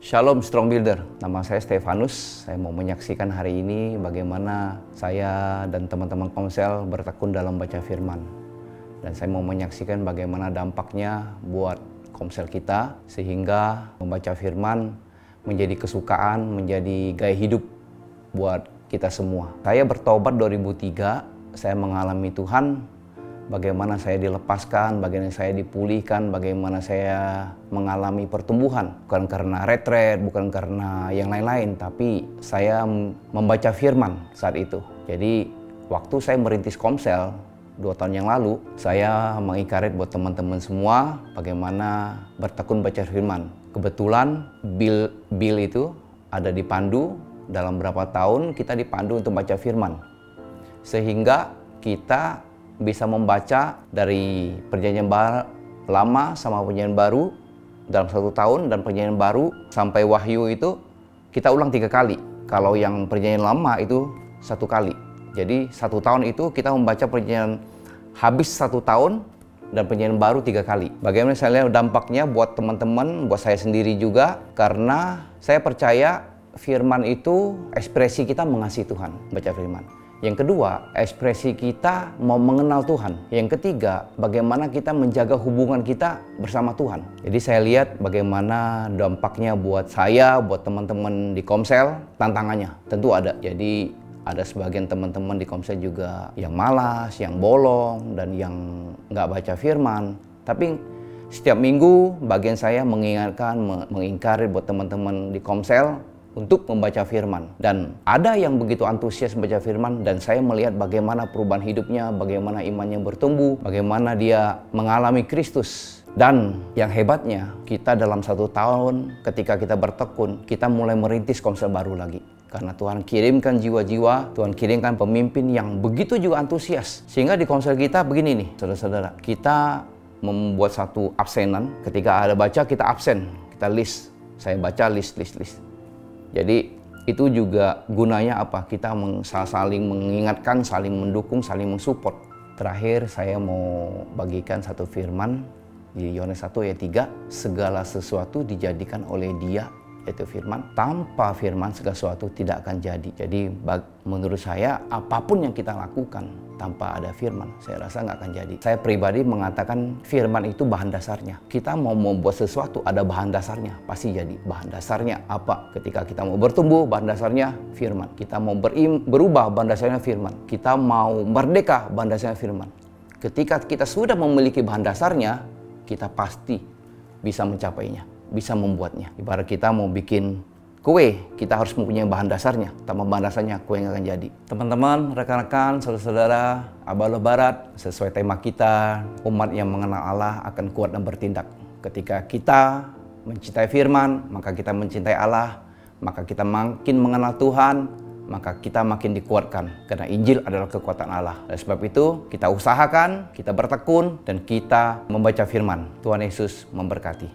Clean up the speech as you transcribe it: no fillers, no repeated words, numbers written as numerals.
Shalom Strong Builder, nama saya Stefanus. Saya mau menyaksikan hari ini bagaimana saya dan teman-teman komsel bertekun dalam baca firman. Dan saya mau menyaksikan bagaimana dampaknya buat komsel kita, sehingga membaca firman menjadi kesukaan, menjadi gaya hidup buat kita semua. Saya bertobat 2003, saya mengalami Tuhan, bagaimana saya dilepaskan, bagaimana saya dipulihkan, bagaimana saya mengalami pertumbuhan. Bukan karena retret, bukan karena yang lain-lain, tapi saya membaca firman saat itu. Jadi waktu saya merintis komsel 2 tahun yang lalu, saya mengikarif buat teman-teman semua bagaimana bertekun baca firman. Kebetulan Bill itu ada di Pandu, dalam berapa tahun kita dipandu untuk baca firman. Sehingga kita bisa membaca dari perjanjian lama sama perjanjian baru dalam 1 tahun, dan perjanjian baru sampai Wahyu itu kita ulang 3 kali. Kalau yang perjanjian lama itu 1 kali. Jadi 1 tahun itu kita membaca perjanjian habis 1 tahun dan perjanjian baru 3 kali. Bagaimana saya lihat dampaknya buat teman-teman, buat saya sendiri juga, karena saya percaya firman itu ekspresi kita mengasihi Tuhan, baca firman. Yang kedua, ekspresi kita mau mengenal Tuhan. Yang ketiga, bagaimana kita menjaga hubungan kita bersama Tuhan. Jadi saya lihat bagaimana dampaknya buat saya, buat teman-teman di komsel, tantangannya tentu ada. Jadi ada sebagian teman-teman di komsel juga yang malas, yang bolong, dan yang nggak baca firman. Tapi setiap minggu bagian saya mengingatkan, mengingkari buat teman-teman di komsel untuk membaca firman. Dan ada yang begitu antusias membaca firman, dan saya melihat bagaimana perubahan hidupnya, bagaimana imannya bertumbuh, bagaimana dia mengalami Kristus. Dan yang hebatnya, kita dalam 1 tahun ketika kita bertekun, kita mulai merintis komsel baru lagi. Karena Tuhan kirimkan jiwa-jiwa, Tuhan kirimkan pemimpin yang begitu juga antusias. Sehingga di komsel kita begini nih, saudara-saudara, kita membuat satu absenan. Ketika ada baca, kita absen, kita list. Saya baca list. Jadi itu juga gunanya apa? Kita saling mengingatkan, saling mendukung, saling mensupport. Terakhir saya mau bagikan satu firman di Yohanes 1 ayat 3. Segala sesuatu dijadikan oleh Dia, yaitu firman. Tanpa firman segala sesuatu tidak akan jadi. Jadi menurut saya apapun yang kita lakukan tanpa ada firman, saya rasa nggak akan jadi. Saya pribadi mengatakan firman itu bahan dasarnya. Kita mau membuat sesuatu, ada bahan dasarnya, pasti jadi. Bahan dasarnya apa? Ketika kita mau bertumbuh, bahan dasarnya firman. Kita mau berubah, bahan dasarnya firman. Kita mau merdeka, bahan dasarnya firman. Ketika kita sudah memiliki bahan dasarnya, kita pasti bisa mencapainya, bisa membuatnya. Ibarat kita mau bikin kue, kita harus mempunyai bahan dasarnya. Tanpa bahan dasarnya, kue nggak akan jadi. Teman-teman, rekan-rekan, saudara-saudara, Abah Barat, sesuai tema kita, umat yang mengenal Allah akan kuat dan bertindak. Ketika kita mencintai firman, maka kita mencintai Allah, maka kita makin mengenal Tuhan, maka kita makin dikuatkan. Karena Injil adalah kekuatan Allah. Oleh sebab itu, kita usahakan, kita bertekun, dan kita membaca firman. Tuhan Yesus memberkati.